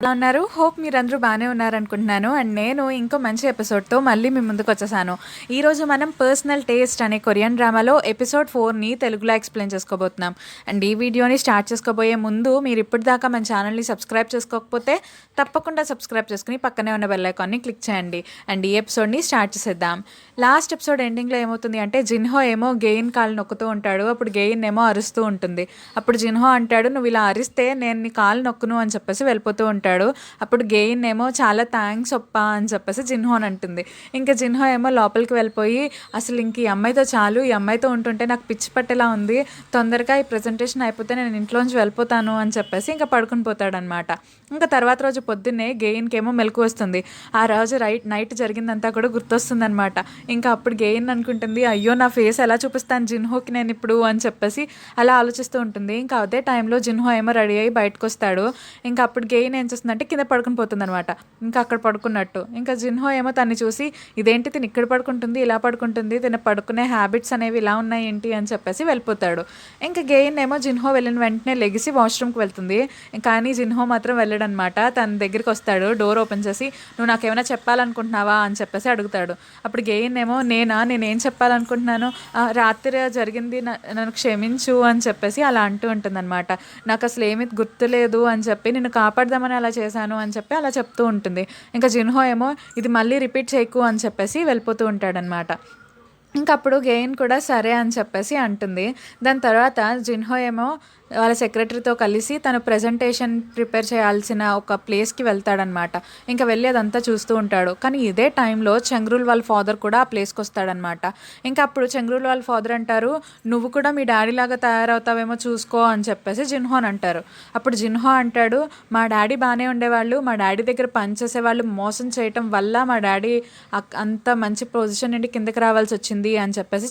ఎలా ఉన్నారు? హోప్ మీరందరూ బానే ఉన్నారనుకుంటున్నాను. అండ్ నేను ఇంకో మంచి ఎపిసోడ్‌తో మళ్ళీ మీ ముందుకొచ్చేసాను. ఈరోజు మనం 'పర్సనల్ టేస్ట్' అనే కొరియన్ డ్రామాలో ఎపిసోడ్ 4ని తెలుగులో ఎక్స్‌ప్లెయిన్ చేసుకోబోతున్నాం. అండ్ ఈ వీడియోని స్టార్ట్ చేసుకోబోయే ముందు మీరు ఇప్పటిదాకా మన ఛానల్‌ని సబ్స్క్రైబ్ చేసుకోకపోతే తప్పకుండా సబ్స్క్రైబ్ చేసుకొని పక్కనే ఉన్న బెల్ ఐకాన్ని క్లిక్ చేయండి. అండ్ ఈ ఎపిసోడ్‌ని స్టార్ట్ చేసేద్దాం. లాస్ట్ ఎపిసోడ్ ఎండింగ్‌లో ఏమవుతుంది అంటే జిన్‌హో ఏమో గెయిన్ కాళ్ళు నొక్కుతూ ఉంటాడు. అప్పుడు గెయిన్ ఏమో అరుస్తూ ఉంటుంది. అప్పుడు జిన్‌హో అంటాడు, "నువ్వు ఇలా అరిస్తే నేను నీ కాళ్ళు నొక్కును" అని చెప్పేసి వెళ్ళిపోతూ ఉంటాడు. అప్పుడు గెయిన్ ఏమో చాలా థ్యాంక్స్ ఒప్పా అని చెప్పేసి జిన్హో అని అంటుంది. ఇంకా జిన్హో ఏమో లోపలికి వెళ్ళిపోయి అసలు ఇంక ఈ అమ్మాయితో చాలు, ఈ అమ్మాయితో ఉంటుంటే నాకు పిచ్చి పట్టేలా ఉంది, తొందరగా ఈ ప్రజెంటేషన్ అయిపోతే నేను ఇంట్లోంచి వెళ్ళిపోతాను అని చెప్పేసి ఇంకా పడుకుని పోతాడనమాట. ఇంకా తర్వాత రోజు పొద్దున్నే గెయిన్కి ఏమో మెలకు వస్తుంది. ఆ రోజు నైట్ జరిగిందంతా కూడా గుర్తొస్తుందనమాట. ఇంకా అప్పుడు గెయిన్ అనుకుంటుంది, అయ్యో నా ఫేస్ ఎలా చూపిస్తాను జిన్హోకి నేను ఇప్పుడు అని చెప్పేసి అలా ఆలోచిస్తూ ఉంటుంది. ఇంకా అదే టైంలో జిన్హో ఏమో రెడీ అయ్యి బయటకు వస్తాడు. ఇంకా అప్పుడు గెయిన్ ఏం చేస్తుందంటే కింద పడుకుని పోతుంది అనమాట. ఇంకా అక్కడ పడుకున్నట్టు ఇంకా జిన్హో ఏమో తన్ని చూసి, ఇదేంటి తిని ఇక్కడ పడుకుంటుంది, ఇలా పడుకుంటుంది, తిన పడుకునే హ్యాబిట్స్ అనేవి ఇలా ఉన్నాయి ఏంటి అని చెప్పేసి వెళ్ళిపోతాడు. ఇంకా గెయిన్ ఏమో జిన్హో వెళ్ళిన వెంటనే లెగిసి వాష్రూమ్కి వెళ్తుంది. కానీ జిన్హో మాత్రం వెళ్ళడనమాట. తన దగ్గరికి వస్తాడు, డోర్ ఓపెన్ చేసి, "నువ్వు నాకేమైనా చెప్పాలనుకుంటున్నావా" అని చెప్పేసి అడుగుతాడు. అప్పుడు గెయిన్ ఏమో, నేనేం చెప్పాలనుకుంటున్నాను, రాత్రి జరిగింది నన్ను క్షమించు అని చెప్పేసి అలా అంటూ ఉంటుందన్నమాట. నాకు అసలు ఏమీ గుర్తులేదు అని చెప్పి నిన్ను కాపాడదామని అలా చేశాను అని చెప్పి అలా చెప్తూ ఉంటుంది. ఇంకా జిన్హో ఏమో ఇది మళ్ళీ రిపీట్ చేయకు అని చెప్పేసి వెళ్ళిపోతూ ఉంటాడనమాట. ఇంక అప్పుడు గెయిన్ కూడా సరే అని చెప్పేసి అంటుంది. దాని తర్వాత జిన్హో ఏమో వాళ్ళ సెక్రటరీతో కలిసి తను ప్రజెంటేషన్ ప్రిపేర్ చేయాల్సిన ఒక ప్లేస్కి వెళ్తాడనమాట. ఇంకా వెళ్ళి అదంతా చూస్తూ ఉంటాడు. కానీ ఇదే టైంలో చెంగ్రూల్ వాళ్ళ ఫాదర్ కూడా ఆ ప్లేస్కి వస్తాడనమాట. ఇంకా అప్పుడు చెంగ్రూల్ వాళ్ళ ఫాదర్ అంటారు, "నువ్వు కూడా మీ డాడీ లాగా తయారవుతావేమో చూసుకో" అని చెప్పేసి జిన్హోని అంటారు. అప్పుడు జిన్హో అంటాడు, "మా డాడీ బాగానే ఉండేవాళ్ళు, మా డాడీ దగ్గర పనిచేసేవాళ్ళు మోసం చేయటం వల్ల మా డాడీ అంత మంచి పొజిషన్ నుండి కిందకి రావాల్సి వచ్చింది" అని చెప్పేసి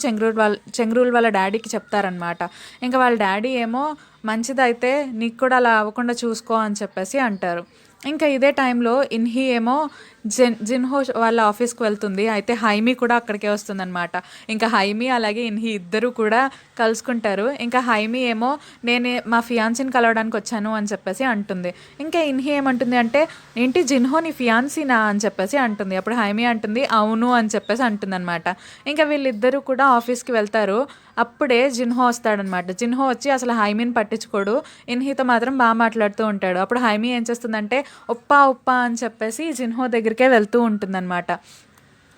చెంగ్రూల్ వాళ్ళ డాడీకి చెప్తారనమాట. ఇంకా వాళ్ళ డాడీ ఏమో, "మంచిదైతే నీకు కూడా అలా అవ్వకుండా చూసుకో" అని చెప్పేసి అంటారు. ఇంకా ఇదే టైంలో ఇన్హీ ఏమో జిన్హో వాళ్ళ ఆఫీస్కి వెళ్తుంది. అయితే హైమీ కూడా అక్కడికే వస్తుందన్నమాట. ఇంకా హైమీ అలాగే ఇన్హీ ఇద్దరు కూడా కలుసుకుంటారు. ఇంకా హైమీ ఏమో, "నేను మా ఫియాన్సీని కలవడానికి వచ్చాను" అని చెప్పేసి అంటుంది. ఇంకా ఇన్హీ ఏమంటుంది అంటే, "ఏంటి జిన్హో నీ ఫియాన్సీనా" అని చెప్పేసి అంటుంది. అప్పుడు హైమీ అంటుంది, "అవును" అని చెప్పేసి అంటుందన్నమాట. ఇంకా వీళ్ళిద్దరూ కూడా ఆఫీస్కి వెళ్తారు. అప్పుడే జిన్హో వస్తాడనమాట. జిన్హో వచ్చి అసలు హైమీని పట్టించుకోడు. ఇన్హీతో మాత్రం బాగా మాట్లాడుతూ ఉంటాడు. అప్పుడు హైమీ ఏం చేస్తుందంటే, "ఒప్పా ఒప్పా" అని చెప్పేసి జిన్హో దగ్గరికే వెళ్తూ ఉంటుందన్నమాట.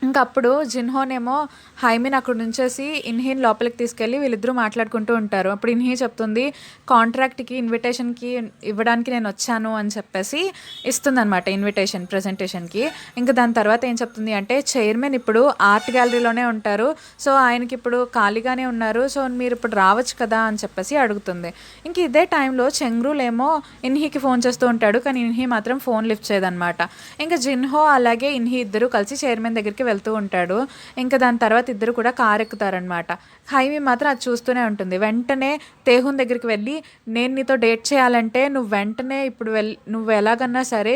ఇంకా అప్పుడు జిన్హోనేమో హైమీని అక్కడ నుంచేసి ఇన్హీని లోపలికి తీసుకెళ్ళి వీళ్ళిద్దరూ మాట్లాడుకుంటూ ఉంటారు. అప్పుడు ఇన్హీ చెప్తుంది, "కాంట్రాక్ట్కి ఇన్విటేషన్కి ఇవ్వడానికి నేను వచ్చాను" అని చెప్పేసి ఇస్తుందన్నమాట ఇన్విటేషన్ ప్రజెంటేషన్కి. ఇంకా దాని తర్వాత ఏం చెప్తుంది అంటే, చైర్మన్ ఇప్పుడు ఆర్ట్ గ్యాలరీలోనే ఉంటారు, సో ఆయనకి ఇప్పుడు ఖాళీగానే ఉన్నారు, సో మీరు ఇప్పుడు రావచ్చు కదా అని చెప్పేసి అడుగుతుంది. ఇంక ఇదే టైంలో చెంగ్రూల్ ఏమో ఇన్హీకి ఫోన్ చేస్తూ ఉంటాడు. కానీ ఇన్హీ మాత్రం ఫోన్ లిఫ్ట్ చేయదన్నమాట. ఇంకా జిన్హో అలాగే ఇన్హీ ఇద్దరు కలిసి చైర్మన్ దగ్గరికి వెళ్తూ ఉంటాడు. ఇంకా దాని తర్వాత ఇద్దరు కూడా కారు ఎక్కుతారనమాట. హైమీ మాత్రం అది చూస్తూనే ఉంటుంది. వెంటనే తేహున్ దగ్గరికి వెళ్ళి, "నేను నీతో డేట్ చేయాలంటే నువ్వు వెంటనే ఇప్పుడు నువ్వు ఎలాగన్నా సరే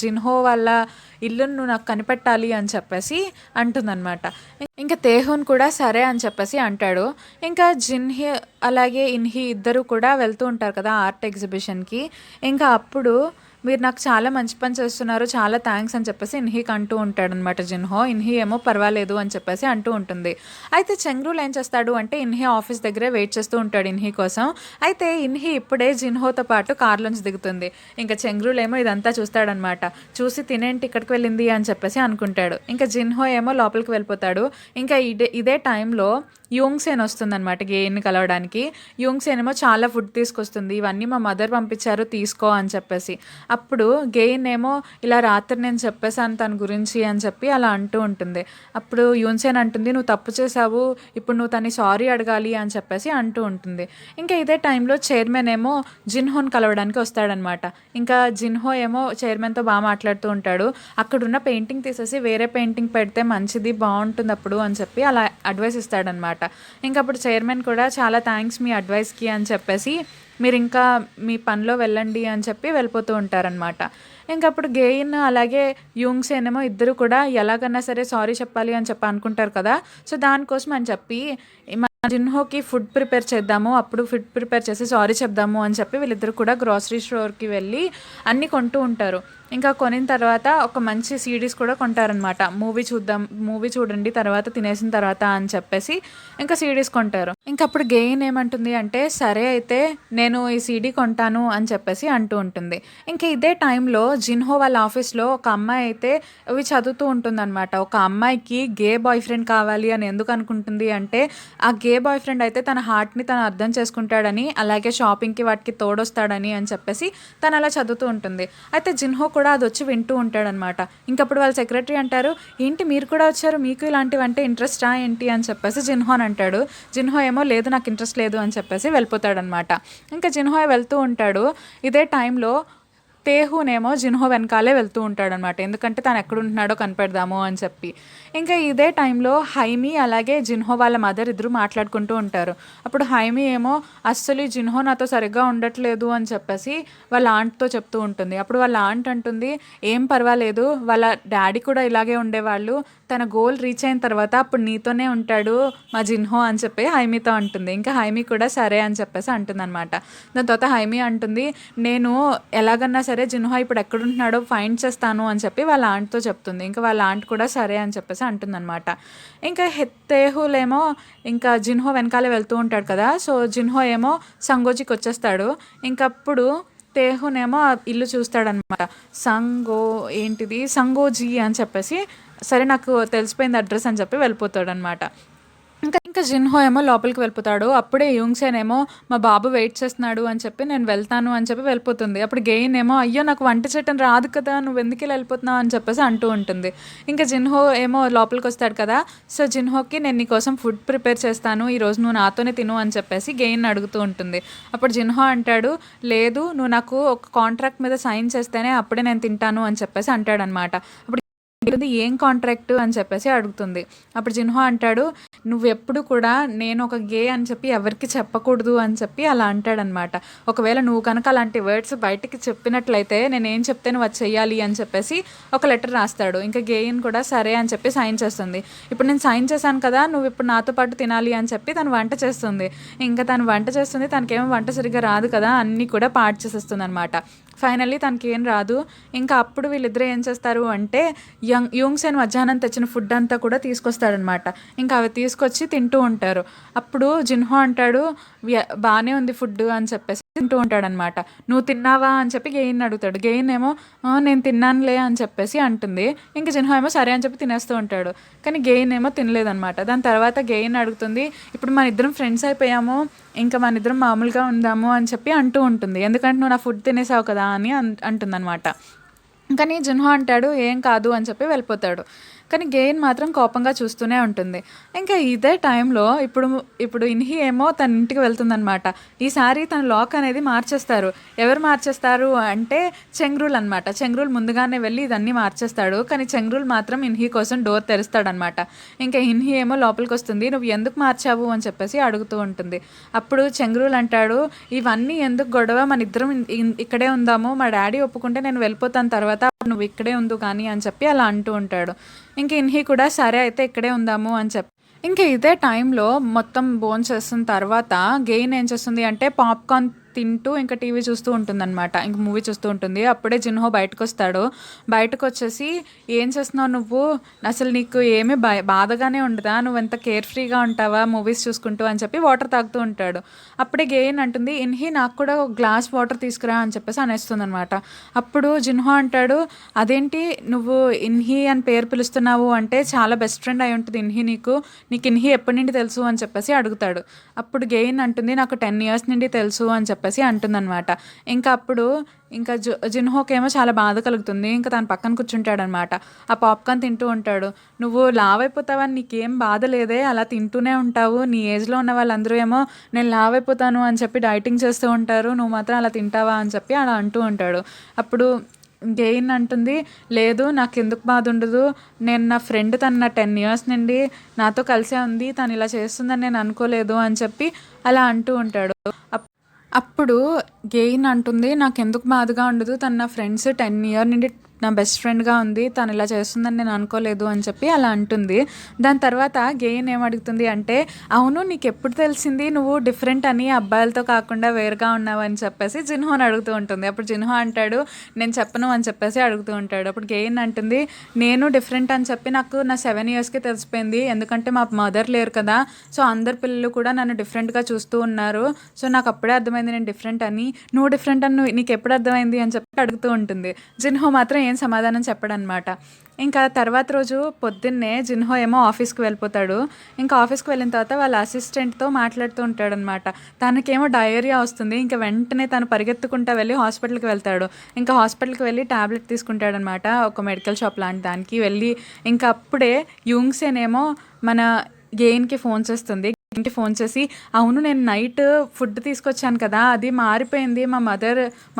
జిన్హో వాళ్ళ ఇల్లును నువ్వు నాకు కనిపెట్టాలి" అని చెప్పేసి అంటుందన్నమాట. ఇంకా తేహున్ కూడా సరే అని చెప్పేసి అంటాడు. ఇంకా జిన్హీ అలాగే ఇన్హీ ఇద్దరు కూడా వెళ్తూ ఉంటారు కదా ఆర్ట్ ఎగ్జిబిషన్కి. ఇంకా అప్పుడు, "మీరు నాకు చాలా మంచి పని చేస్తున్నారు, చాలా థ్యాంక్స్" అని చెప్పేసి ఇన్హీకి అంటూ ఉంటాడనమాట జిన్హో. ఇన్హీ ఏమో పర్వాలేదు అని చెప్పేసి అంటూ ఉంటుంది. అయితే చెంగ్రూల్ ఏం చేస్తాడు అంటే ఇన్హీ ఆఫీస్ దగ్గరే వెయిట్ చేస్తూ ఉంటాడు ఇన్హీ కోసం. అయితే ఇన్హీ ఇప్పుడే జిన్హోతో పాటు కార్లోంచి దిగుతుంది. ఇంకా చెంగ్రూల్ ఏమో ఇదంతా చూస్తాడనమాట. చూసి, "తినేంటి ఇక్కడికి వెళ్ళింది" అని చెప్పేసి అనుకుంటాడు. ఇంకా జిన్హో ఏమో లోపలికి వెళ్ళిపోతాడు. ఇంకా ఇదే టైంలో యూంగ్సేన్ వస్తుందన్నమాట గెయిన్ని కలవడానికి. యూంగ్సేన్ ఏమో చాలా ఫుడ్ తీసుకొస్తుంది. "ఇవన్నీ మా మదర్ పంపించారు, తీసుకో" అని చెప్పేసి. అప్పుడు గెయిన్ ఏమో, "ఇలా రాత్రి నేను చెప్పేశాను తన గురించి" అని చెప్పి అలా అంటూ ఉంటుంది. అప్పుడు యూన్సేన్ అంటుంది, "నువ్వు తప్పు చేసావు, ఇప్పుడు నువ్వు తన్ని సారీ అడగాలి" అని చెప్పేసి అంటూ ఉంటుంది. ఇంకా ఇదే టైంలో చైర్మన్ ఏమో జిన్హోని కలవడానికి వస్తాడనమాట. ఇంకా జిన్హో ఏమో చైర్మన్తో బాగా మాట్లాడుతూ ఉంటాడు. "అక్కడున్న పెయింటింగ్ తీసేసి వేరే పెయింటింగ్ పెడితే మంచిది, బాగుంటుంది అప్పుడు" అని చెప్పి అలా అడ్వైస్ ఇస్తాడనమాట. ఇంకా అప్పుడు చైర్మన్ కూడా, "చాలా థ్యాంక్స్ మీ అడ్వైస్కి" అని చెప్పేసి మీరు ఇంకా మీ పనిలో వెళ్ళండి అని చెప్పి వెళ్ళిపోతూ ఉంటారనమాట. ఇంకప్పుడు గెయిన్ అలాగే యూంగ్సేన్ ఏమో ఇద్దరు కూడా ఎలాగన్నా సరే సారీ చెప్పాలి అని చెప్పి అనుకుంటారు కదా. సో దానికోసం అని చెప్పి జిన్హోకి ఫుడ్ ప్రిపేర్ చేద్దాము, అప్పుడు ఫుడ్ ప్రిపేర్ చేసి సారీ చెప్దాము అని చెప్పి వీళ్ళిద్దరు కూడా గ్రాసరీ స్టోర్కి వెళ్ళి అన్నీ కొంటూ ఉంటారు. ఇంకా కొనిన తర్వాత ఒక మంచి సీడీస్ కూడా కొంటారనమాట. మూవీ చూడండి తర్వాత తినేసిన తర్వాత అని చెప్పేసి ఇంకా సీడీస్ కొంటారు. ఇంకా అప్పుడు గెయిన్ ఏమంటుంది అంటే సరే అయితే నేను ఈ సీడీ కొంటాను అని చెప్పేసి అంటూ ఉంటుంది. ఇంకా ఇదే టైంలో జిన్హో వాళ్ళ ఆఫీస్లో ఒక అమ్మాయి అయితే అవి చదువుతూ ఉంటుందన్నమాట. ఒక అమ్మాయికి గే బాయ్ ఫ్రెండ్ కావాలి అని ఎందుకు అనుకుంటుంది అంటే ఆ గే బాయ్ ఫ్రెండ్ అయితే తన హార్ట్ని తను అర్థం చేసుకుంటాడని, అలాగే షాపింగ్కి వాటికి తోడొస్తాడని అని చెప్పేసి తను అలా చదువుతూ ఉంటుంది. అయితే జిన్హో కూడా అది వచ్చి వింటూ ఉంటాడనమాట. ఇంకప్పుడు వాళ్ళ సెక్రటరీ అంటారు, ఏంటి మీరు కూడా వచ్చారు, మీకు ఇలాంటివి అంటే ఇంట్రెస్టా ఏంటి అని చెప్పేసి జిన్హో అని అంటాడు. జిన్హో ఏమో లేదు నాకు ఇంట్రెస్ట్ లేదు అని చెప్పేసి వెళ్ళిపోతాడనమాట. ఇంకా జిన్హో వెళ్తూ ఉంటాడు. ఇదే టైంలో తేహునేమో జిన్హో వెనకాలే వెళ్తూ ఉంటాడనమాట. ఎందుకంటే తను ఎక్కడుంటున్నాడో కనిపెడదాము అని చెప్పి. ఇంకా ఇదే టైంలో హైమీ అలాగే జిన్హో వాళ్ళ మదర్ ఇద్దరు మాట్లాడుకుంటూ ఉంటారు. అప్పుడు హైమీ ఏమో అస్సలు జిన్హో నాతో సరిగ్గా ఉండట్లేదు అని చెప్పేసి వాళ్ళ ఆంట్తో చెప్తూ ఉంటుంది. అప్పుడు వాళ్ళ ఆంట్ అంటుంది, ఏం పర్వాలేదు, వాళ్ళ డాడీ కూడా ఇలాగే ఉండేవాళ్ళు, తన గోల్ రీచ్ అయిన తర్వాత అప్పుడు నీతోనే ఉంటాడు మా జిన్హో అని చెప్పి హైమీతో అంటుంది. ఇంకా హైమీ కూడా సరే అని చెప్పేసి అంటుంది అనమాట. దాని తర్వాత హైమీ అంటుంది, నేను ఎలాగన్నా సరే జిన్హో ఇప్పుడు ఎక్కడుంటున్నాడో ఫైండ్ చేస్తాను అని చెప్పి వాళ్ళ ఆంట్తో చెప్తుంది. ఇంకా వాళ్ళ ఆంట్ కూడా సరే అని చెప్పేసి అంటుందన్నమాట. ఇంకా తేహులేమో ఇంకా జిన్హో వెనకాలే వెళ్తూ ఉంటాడు కదా. సో జిన్హో ఏమో సంగోజికి వచ్చేస్తాడు. ఇంకప్పుడు తేహునేమో ఇల్లు చూస్తాడనమాట. సంగోజీ అని చెప్పేసి సరే నాకు తెలిసిపోయింది అడ్రస్ అని చెప్పి వెళ్ళిపోతాడనమాట. ఇంకా జిన్హో ఏమో లోపలికి వెళ్ళిపోతాడు. అప్పుడే యూంగ్సేన్ ఏమో మా బాబు వెయిట్ చేస్తున్నాడు అని చెప్పి నేను వెళ్తాను అని చెప్పి వెళ్ళిపోతుంది. అప్పుడు గెయిన్ ఏమో అయ్యో నాకు వంట చేయటం రాదు కదా, నువ్వు ఎందుకు ఇలా వెళ్ళిపోతున్నావు అని చెప్పేసి అంటూ ఉంటుంది. ఇంకా జిన్హో ఏమో లోపలికి వస్తాడు కదా. సో జిన్హోకి నేను నీకోసం ఫుడ్ ప్రిపేర్ చేస్తాను, ఈరోజు నువ్వు నాతోనే తిను అని చెప్పేసి గెయిన్ అడుగుతూ ఉంటుంది. అప్పుడు జిన్హో అంటాడు, లేదు నువ్వు నాకు ఒక కాంట్రాక్ట్ మీద సైన్ చేస్తేనే అప్పుడే నేను తింటాను అని చెప్పేసి అంటాడనమాట. అప్పుడు ఏం కాంట్రాక్ట్ అని చెప్పేసి అడుగుతుంది. అప్పుడు జిన్హో అంటాడు, నువ్వు ఎప్పుడు కూడా నేను ఒక గే అని చెప్పి ఎవరికి చెప్పకూడదు అని చెప్పి అలా అంటాడనమాట. ఒకవేళ నువ్వు కనుక అలాంటి వర్డ్స్ బయటికి చెప్పినట్లయితే నేను ఏం చెప్తే నువ్వు అది చెయ్యాలి అని చెప్పేసి ఒక లెటర్ రాస్తాడు. ఇంకా గేయిన్ కూడా సరే అని చెప్పి సైన్ చేస్తుంది. ఇప్పుడు నేను సైన్ చేశాను కదా, నువ్వు ఇప్పుడు నాతో పాటు తినాలి అని చెప్పి తను వంట చేస్తుంది. ఇంకా తను వంట చేస్తుంది, తనకేమో వంట సరిగ్గా రాదు కదా, అన్నీ కూడా పాడు చేసేస్తుంది అనమాట. ఫైనల్లీ తనకి ఏం రాదు. ఇంకా అప్పుడు వీళ్ళిద్దరూ ఏం చేస్తారు అంటే యూంగ్సేన్ మధ్యాహ్నం తెచ్చిన ఫుడ్ అంతా కూడా తీసుకొస్తాడనమాట. ఇంకా అవి తీసుకొచ్చి తింటూ ఉంటారు. అప్పుడు జిన్హో అంటాడు, బాగానే ఉంది ఫుడ్ అని చెప్పేసి తింటూ ఉంటాడనమాట. నువ్వు తిన్నావా అని చెప్పి గెయిన్ అడుగుతాడు. గెయిన్ ఏమో నేను తిన్నానులే అని చెప్పేసి అంటుంది. ఇంకా జిన్హో ఏమో సరే అని చెప్పి తినేస్తూ ఉంటాడు. కానీ గెయిన్ ఏమో తినలేదనమాట. దాని తర్వాత గెయిన్ అడుగుతుంది, ఇప్పుడు మన ఇద్దరం ఫ్రెండ్స్ అయిపోయాము, ఇంకా మన ఇద్దరం మామూలుగా ఉందాము అని చెప్పి అంటూ ఉంటుంది. ఎందుకంటే నువ్వు నా ఫుడ్ తినేసావు కదా అని అంటుందన్నమాట. కానీ జిన్హో అంటాడు ఏం కాదు అని చెప్పి వెళ్ళిపోతాడు. కానీ గెయిన్ మాత్రం కోపంగా చూస్తూనే ఉంటుంది. ఇంకా ఇదే టైంలో ఇప్పుడు ఇన్హి ఏమో తన ఇంటికి వెళ్తుందనమాట. ఈసారి తన లాక్ అనేది మార్చేస్తారు. ఎవరు మార్చేస్తారు అంటే చెంగ్రూల్ అనమాట. చెంగ్రూల్ ముందుగానే వెళ్ళి ఇదన్నీ మార్చేస్తాడు. కానీ చెంగ్రూల్ మాత్రం ఇన్హి కోసం డోర్ తెరుస్తాడనమాట. ఇంకా ఇన్హి ఏమో లోపలికి వస్తుంది. నువ్వు ఎందుకు మార్చావు అని చెప్పేసి అడుగుతూ ఉంటుంది. అప్పుడు చెంగ్రూల్ అంటాడు, ఇవన్నీ ఎందుకు గొడవ, మన ఇద్దరం ఇక్కడే ఉందాము, మా డాడీ ఒప్పుకుంటే నేను వెళ్ళిపోతాను, తర్వాత నువ్వు ఇక్కడే ఉండు కానీ అని చెప్పి అలా అంటూ ఉంటాడు. ఇంక ఇన్హి కూడా సరే అయితే ఇక్కడే ఉందాము అని చెప్పి ఇంకా ఇదే టైంలో మొత్తం బోన్ చేసిన తర్వాత గెయిన్ ఏం చేస్తుంది అంటే పాప్కార్న్ తింటూ ఇంకా టీవీ చూస్తూ ఉంటుందన్నమాట. ఇంక మూవీ చూస్తూ ఉంటుంది. అప్పుడే జిన్హో బయటకు వస్తాడు. బయటకు వచ్చేసి ఏం చేస్తున్నావు నువ్వు, అసలు నీకు ఏమీ బాధగానే ఉండదా, నువ్వు ఎంత కేర్ ఫ్రీగా ఉంటావా మూవీస్ చూసుకుంటూ అని చెప్పి వాటర్ తాగుతూ ఉంటాడు. అప్పుడే గెయిన్ అంటుంది, ఇన్హి నాకు కూడా ఒక గ్లాస్ వాటర్ తీసుకురా అని చెప్పేసి అనేస్తుంది అనమాట. అప్పుడు జిన్హో అంటాడు, అదేంటి నువ్వు ఇన్హి అని పేరు పిలుస్తున్నావు అంటే చాలా బెస్ట్ ఫ్రెండ్ అయి ఉంటుంది ఇన్హి, నీకు ఇన్హి ఎప్పటి నుండి తెలుసు అని చెప్పేసి అడుగుతాడు. అప్పుడు గెయిన్ అంటుంది, నాకు 10 years నుండి తెలుసు అని చెప్పేసి అంటుందన్నమాట. ఇంకా అప్పుడు ఇంకా జిన్హోకేమో చాలా బాధ కలుగుతుంది. ఇంకా తన పక్కన కూర్చుంటాడనమాట. ఆ పాప్కార్న్ తింటూ ఉంటాడు. నువ్వు లావ్ అయిపోతావని నీకేం బాధ లేదే, అలా తింటూనే ఉంటావు, నీ ఏజ్లో ఉన్న వాళ్ళందరూ ఏమో నేను లావ్ అయిపోతాను అని చెప్పి డైటింగ్ చేస్తూ ఉంటారు, నువ్వు మాత్రం అలా తింటావా అని చెప్పి అలా అంటూ ఉంటాడు. అప్పుడు గెయిన్ అంటుంది, లేదు నాకు ఎందుకు బాధ ఉండదు, నేను నా ఫ్రెండ్ తను నా 10 years నుండి నాతో కలిసే ఉంది, తను ఇలా చేస్తుందని నేను అనుకోలేదు అని చెప్పి అలా అంటూ ఉంటాడు. అప్పుడు గెయిన్ అంటుంది, "నాకెందుకు బాధగా ఉండదు. తను నా ఫ్రెండ్స్ 10 ఇయర్ నుండి నా బెస్ట్ ఫ్రెండ్‌గా ఉంది. తను ఇలా చేస్తుందని నేను అనుకోలేదు" అని చెప్పి అలా అంటుంది. దాని తర్వాత గెయిన్ ఏమడుగుతుంది అంటే, "అవును నీకెప్పుడు తెలిసింది నువ్వు డిఫరెంట్ అని, అబ్బాయిలతో కాకుండా వేరుగా ఉన్నావు" అని చెప్పేసి జిన్హోని అడుగుతూ ఉంటుంది. అప్పుడు జిన్హో అంటాడు, "నేను చెప్పను" అని చెప్పేసి అడుగుతూ ఉంటాడు. అప్పుడు గెయిన్ అంటుంది, "నేను డిఫరెంట్ అని చెప్పి నాకు నా 7 ఇయర్స్‌కే తెలిసిపోయింది. ఎందుకంటే మా మదర్ లేరు కదా! సో అందరు పిల్లలు కూడా నన్ను డిఫరెంట్‌గా చూస్తూ ఉన్నారు. సో నాకు అప్పుడే అర్థమైంది నేను డిఫరెంట్ అని. నువ్వు డిఫరెంట్ అని నీకెప్పుడు అర్థమైంది" అని చెప్పి అడుగుతూ ఉంటుంది. జిన్హో మాత్రం ఏం సమాధానం చెప్పడనమాట. ఇంకా తర్వాత రోజు పొద్దున్నే జిన్హో ఏమో ఆఫీస్‌కి వెళ్ళిపోతాడు. ఇంకా ఆఫీస్‌కి వెళ్ళిన తర్వాత వాళ్ళ అసిస్టెంట్‌తో మాట్లాడుతూ ఉంటాడనమాట. తనకేమో డయేరియా వస్తుంది. ఇంక వెంటనే తను పరిగెత్తుకుంటా వెళ్ళి హాస్పిటల్‌కి వెళ్తాడు. ఇంకా హాస్పిటల్‌కి వెళ్ళి టాబ్లెట్ తీసుకుంటాడనమాట. ఒక మెడికల్ షాప్ లాంటి దానికి వెళ్ళి, ఇంకా అప్పుడే యూంగ్‌సేన్ ఏమో మన గెయిన్‌కి ఫోన్ చేస్తుంది. గెయిన్‌కి ఫోన్ చేసి, "అవును నేను నైట్ ఫుడ్ తీసుకొచ్చాను కదా! అది మారిపోయింది. మా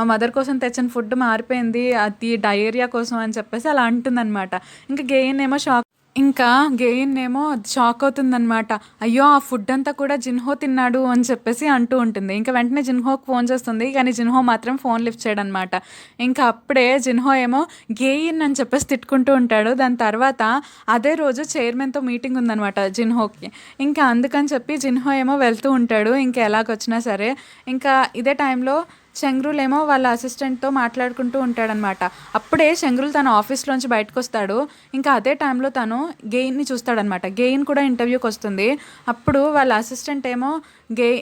మదర్ కోసం తెచ్చిన ఫుడ్ మారిపోయింది. అది డయేరియా కోసం" అని చెప్పేసి అలా అంటుందనమాట. ఇంక గెయిన్ ఏమో షాక్ అవుతుందనమాట. అయ్యో! ఆ ఫుడ్ అంతా కూడా జిన్హో తిన్నాడు అని చెప్పేసి అంటూ ఉంటుంది. ఇంక వెంటనే జిన్హోకి ఫోన్ చేస్తుంది. కానీ జిన్హో మాత్రం ఫోన్ లిఫ్ట్ చేయడనమాట. ఇంకా అప్పుడే జిన్హో ఏమో గెయిన్ అని చెప్పేసి తిట్టుకుంటూ ఉంటాడు. దాని తర్వాత అదే రోజు చైర్మన్‌తో మీటింగ్ ఉందనమాట జిన్హోకి. ఇంకా అందుకని చెప్పి జిన్హో ఏమో వెళ్తూ ఉంటాడు. ఇంకా ఎలాగొచ్చినా సరే. ఇంకా ఇదే టైంలో షంగ్రూల్ ఏమో వాళ్ళ అసిస్టెంట్‌తో మాట్లాడుకుంటూ ఉంటాడనమాట. అప్పుడే షంగ్రూల్ తన ఆఫీస్‌లోంచి బయటకొస్తాడు. ఇంకా అదే టైంలో తను గెయిన్‌ని చూస్తాడనమాట. గెయిన్ కూడా ఇంటర్వ్యూకొస్తుంది. అప్పుడు వాళ్ళ అసిస్టెంట్ ఏమో,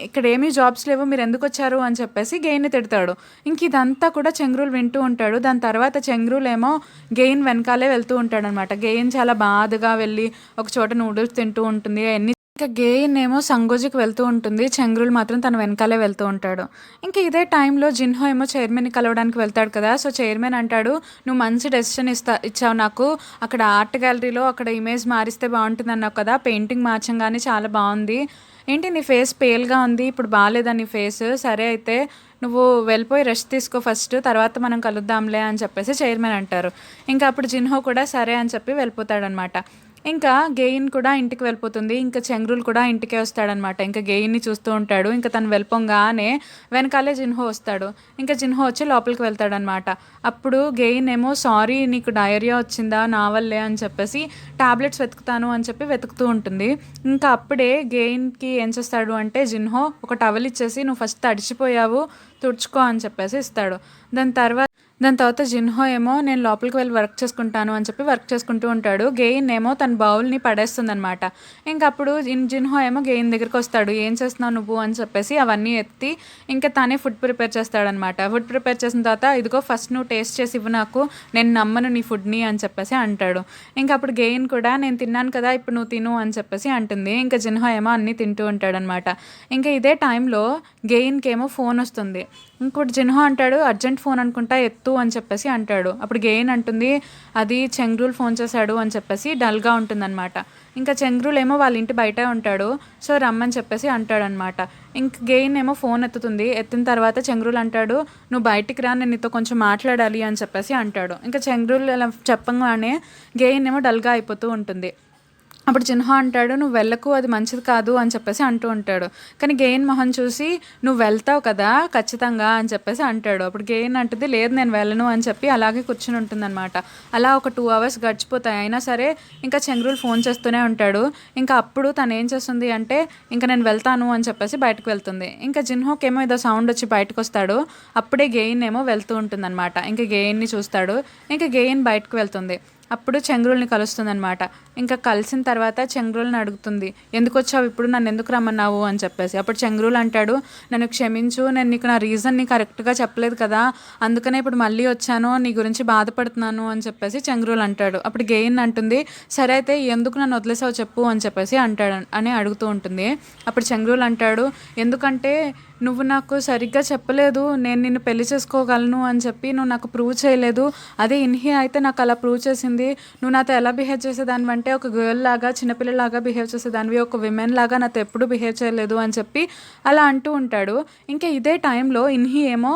"ఇక్కడేమీ జాబ్స్ లేవు, మీరెందుకొచ్చారు" అని చెప్పేసి గెయిన్‌ని తిడతాడు. ఇంక ఇదంతా కూడా చెంగ్రూల్ వింటూ ఉంటాడు. దాని తర్వాత చెంగ్రూల్ ఏమో గెయిన్ వెనకాలే వెళ్తూ ఉంటాడనమాట. గెయిన్ చాలా బాధగా వెళ్ళి ఒక చోట నూడిల్స్ తింటూ ఉంటుంది. అయన్నీ ఇంకా గెయిన్ ఏమో సంగోజికి వెళ్తూ ఉంటుంది. చెంగ్రూల్ మాత్రం తన వెనకాలే వెళ్తూ ఉంటాడు. ఇంకా ఇదే టైంలో జిన్హో ఏమో చైర్మన్‌ని కలవడానికి వెళ్తాడు కదా! సో చైర్మన్ అంటాడు, "నువ్వు మంచి డెసిషన్ ఇచ్చావు నాకు. అక్కడ ఆర్ట్ గ్యాలరీలో అక్కడ ఇమేజ్ మారిస్తే బావుంటుందన్నావు కదా! పెయింటింగ్ మార్చంగానే చాలా బావుంది. ఏంటి నీ ఫేస్ పేల్‌గా ఉంది. ఇప్పుడు బాలేదా నీ ఫేస్? సరే అయితే నువ్వు వెళ్ళిపోయి రెస్ట్ తీసుకో ఫస్ట్. తర్వాత మనం కలుద్దాంలే" అని చెప్పేసి చైర్మన్ అంటారు. ఇంకా అప్పుడు జిన్హో కూడా సరే అని చెప్పి వెళ్ళిపోతాడనమాట. ఇంకా గెయిన్ కూడా ఇంటికి వెళ్ళిపోతుంది. ఇంకా చెంగ్రూల్ కూడా ఇంటికే వస్తాడనమాట. ఇంకా గెయిన్‌ని చూస్తూ ఉంటాడు. ఇంకా తను వెళ్ళిపోంగానే వెనకాలే జిన్హో వస్తాడు. ఇంకా జిన్హో వచ్చి లోపలికి వెళ్తాడనమాట. అప్పుడు గెయిన్ ఏమో, "సారీ నీకు డయేరియా వచ్చిందా? నా వల్లే" అని చెప్పేసి టాబ్లెట్స్ వెతుకుతాను అని చెప్పి వెతుకుతూ ఉంటుంది. ఇంకా అప్పుడే గెయిన్‌కి ఏం చేస్తాడు అంటే జిన్హో ఒక టవల్ ఇచ్చేసి, "నువ్వు ఫస్ట్ తడిచిపోయావు, తుడుచుకో" అని చెప్పేసి ఇస్తాడు. దాని తర్వాత దాని తర్వాత జిన్హో ఏమో, "నేను లోపలికి వెళ్ళి వర్క్ చేసుకుంటాను" అని చెప్పి వర్క్ చేసుకుంటూ ఉంటాడు. గెయిన్ ఏమో తన బౌల్‌ని పడేస్తుందనమాట. ఇంక అప్పుడు జిన్హో ఏమో గెయిన్ దగ్గరికొస్తాడు. "ఏం చేస్తున్నావు నువ్వు" అని చెప్పేసి అవన్నీ ఎత్తి ఇంకా తనే ఫుడ్ ప్రిపేర్ చేస్తాడనమాట. ఫుడ్ ప్రిపేర్ చేసిన తర్వాత, "ఇదిగో ఫస్ట్ నువ్వు టేస్ట్ చేసి ఇవ్వు నాకు. నేను నమ్మను నీ ఫుడ్‌ని" అని చెప్పేసి అంటాడు. ఇంక అప్పుడు గెయిన్ కూడా, "నేను తిన్నాను కదా! ఇప్పుడు నువ్వు తిను" అని చెప్పేసి అంటుంది. ఇంక జిన్హో ఏమో అన్నీ తింటూ ఉంటాడనమాట. ఇంకా ఇదే టైంలో గెయిన్‌కేమో ఫోన్ వస్తుంది. ఇంకోటి జిన్హో అంటాడు, "అర్జెంట్ ఫోన్ అనుకుంటా, ఎత్తు" అని చెప్పేసి అంటాడు. అప్పుడు గెయిన్ అంటుంది, "అది చెంగ్రూల్ ఫోన్ చేశాడు" అని చెప్పేసి డల్‌గా ఉంటుందన్నమాట. ఇంకా చెంగ్రూల్ ఏమో వాళ్ళ ఇంటి బయటే ఉంటాడు. సో రమ్మని చెప్పేసి అంటాడనమాట. ఇంక గెయిన్ ఏమో ఫోన్ ఎత్తుతుంది. ఎత్తిన తర్వాత చెంగ్రూల్ అంటాడు, "నువ్వు బయటికి రా, నేను నీతో కొంచెం మాట్లాడాలి" అని చెప్పేసి అంటాడు. ఇంకా చెంగ్రూల్ అలా చెప్పంగానే గెయిన్ ఏమో డల్‌గా అయిపోతూ ఉంటుంది. అప్పుడు జిన్హో అంటాడు, "నువ్వు వెళ్ళకు, అది మంచిది కాదు" అని చెప్పేసి అంటూ ఉంటాడు. కానీ గెయిన్ మొహం చూసి, "నువ్వు వెళ్తావు కదా ఖచ్చితంగా" అని చెప్పేసి అంటాడు. అప్పుడు గెయిన్ అంటుంది, "లేదు నేను వెళ్ళను" అని చెప్పి అలాగే కూర్చుని ఉంటుందన్నమాట. అలా ఒక 2 అవర్స్ గడిచిపోతాయి. అయినా సరే ఇంకా చెంగ్రూల్ ఫోన్ చేస్తూనే ఉంటాడు. ఇంకా అప్పుడు తను ఏం చేస్తుంది అంటే, "ఇంక నేను వెళ్తాను" అని చెప్పేసి బయటకు వెళ్తుంది. ఇంకా జిన్హోకేమో ఏదో సౌండ్ వచ్చి బయటకొస్తాడు. అప్పుడే గెయిన్ ఏమో వెళ్తూ ఉంటుందన్నమాట. ఇంకా గెయిన్‌ని చూస్తాడు. ఇంకా గెయిన్ బయటకు వెళ్తుంది. అప్పుడు చెంగ్రూల్‌ని కలుస్తుందనమాట. ఇంకా కలిసిన తర్వాత చెంగ్రూల్‌ని అడుగుతుంది, "ఎందుకొచ్చావు ఇప్పుడు? నన్నెందుకు రమ్మన్నావు" అని చెప్పేసి. అప్పుడు చెంగ్రూల్ అంటాడు, "నన్ను క్షమించు, నేను నీకు నా రీజన్‌ని కరెక్ట్‌గా చెప్పలేదు కదా! అందుకనే ఇప్పుడు మళ్ళీ వచ్చాను, నీ గురించి బాధపడుతున్నాను" అని చెప్పేసి చెంగ్రూల్ అంటాడు. అప్పుడు గెయిన్ అంటుంది, "సరే అయితే ఎందుకు నన్ను వదిలేసావు చెప్పు" అని చెప్పేసి అని అడుగుతూ ఉంటుంది. అప్పుడు చెంగ్రూల్ అంటాడు, "ఎందుకంటే నువ్వు నాకు సరిగ్గా చెప్పలేదు, నేను నిన్ను పెళ్లి చేసుకోగలను అని చెప్పి నువ్వు నాకు ప్రూవ్ చేయలేదు. అదే ఇన్హి అయితే నాకు అలా ప్రూవ్ చేసింది. నువ్వు నాతో ఎలా బిహేవ్ చేసేదానివంటే ఒక గర్ల్ లాగా, చిన్నపిల్లలాగా బిహేవ్ చేసేదానివి, ఒక విమెన్ లాగా నాతో ఎప్పుడు బిహేవ్ చేయలేదు" అని చెప్పి అలా అంటూ ఉంటాడు. ఇంకా ఇదే టైంలో ఇన్హి ఏమో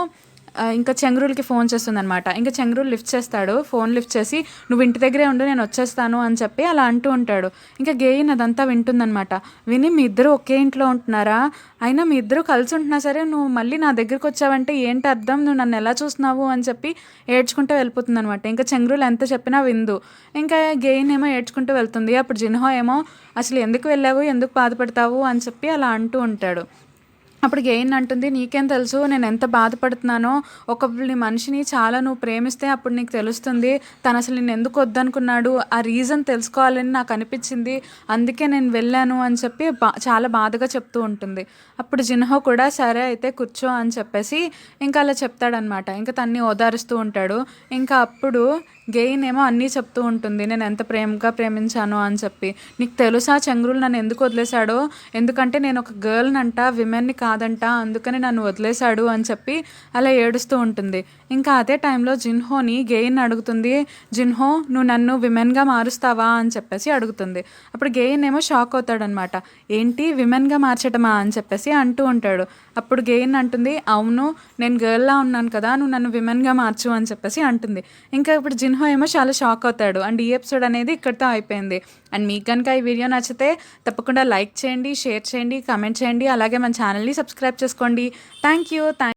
ఇంకా చెంగురులకి ఫోన్ చేస్తుందనమాట. ఇంకా చెంగురులు లిఫ్ట్ చేస్తాడు. ఫోన్ లిఫ్ట్ చేసి "నువ్వు ఇంటి దగ్గరే ఉండు, నేను వచ్చేస్తాను" అని చెప్పి అలా అంటూ ఉంటాడు. ఇంకా గెయిన్ అదంతా వింటుందనమాట. విని "మీ ఇద్దరు ఒకే ఇంట్లో ఉంటున్నారా? అయినా మీ ఇద్దరు కలిసి ఉంటున్నా సరే నువ్వు మళ్ళీ నా దగ్గరికి వచ్చావంటే ఏంటి అర్థం? నువ్వు నన్ను ఎలా చూస్తున్నావు" అని చెప్పి ఏడ్చుకుంటూ వెళ్ళిపోతుందనమాట. ఇంకా చెంగురులు ఎంత చెప్పినా విందు. ఇంకా గెయిన్ ఏమో ఏడ్చుకుంటూ వెళ్తుంది. అప్పుడు జిన్హో ఏమో "అసలు ఎందుకు వెళ్ళావు? ఎందుకు బాధపడతావు?" అని చెప్పి అలా అంటూ ఉంటాడు. అప్పుడు గెయిన్ అంటుంది "నీకేం తెలుసు నేను ఎంత బాధపడుతున్నానో, ఒకళ్ళ మనిషిని చాలా నువ్వు ప్రేమిస్తే అప్పుడు నీకు తెలుస్తుంది తను అసలు నేను ఎందుకు వద్దనుకున్నాడు, ఆ రీజన్ తెలుసుకోవాలని నాకు అనిపించింది, అందుకే నేను వెళ్ళాను" అని చెప్పి చాలా బాధగా చెప్తూ ఉంటుంది. అప్పుడు జిన్హో కూడా "సరే అయితే కూర్చో" అని చెప్పేసి ఇంకా అలా చెప్తాడనమాట. ఇంకా తన్ని ఓదారుస్తూ ఉంటాడు. ఇంకా అప్పుడు గెయిన్ ఏమో అన్నీ చెప్తూ ఉంటుంది నేను ఎంత ప్రేమగా ప్రేమించానో అని చెప్పి. "నీకు తెలుసా చెంగురులు నన్ను ఎందుకు వదిలేశాడో? ఎందుకంటే నేను ఒక గర్ల్‌నంట, విమెన్‌ని కాదంట, అందుకని నన్ను వదిలేశాడు" అని చెప్పి అలా ఏడుస్తూ ఉంటుంది. ఇంకా అదే టైంలో జిన్హోని గెయిన్ అడుగుతుంది. "జిన్హో నువ్వు నన్ను విమెన్‌గా మారుస్తావా?" అని చెప్పేసి అడుగుతుంది. అప్పుడు గెయిన్ ఏమో షాక్ అవుతాడనమాట. "ఏంటి విమెన్‌గా మార్చటమా?" అని చెప్పేసి అంటూ ఉంటాడు. అప్పుడు గెయిన్ అంటుంది "అవును, నేను గర్ల్‌లా ఉన్నాను కదా, నువ్వు నన్ను విమెన్‌గా మార్చు" అని చెప్పేసి అంటుంది. ఇంకా ఇప్పుడు జిన్హో ఏమో చాలా షాక్ అవుతాడు. అండ్ ఈ ఎపిసోడ్ అనేది ఇక్కడితో అయిపోయింది. అండ్ మీకు కనుక ఈ వీడియో నచ్చితే తప్పకుండా లైక్ చేయండి, షేర్ చేయండి, కామెంట్ చేయండి. అలాగే మన ఛానల్ని సబ్స్క్రైబ్ చేసుకోండి. Thank you.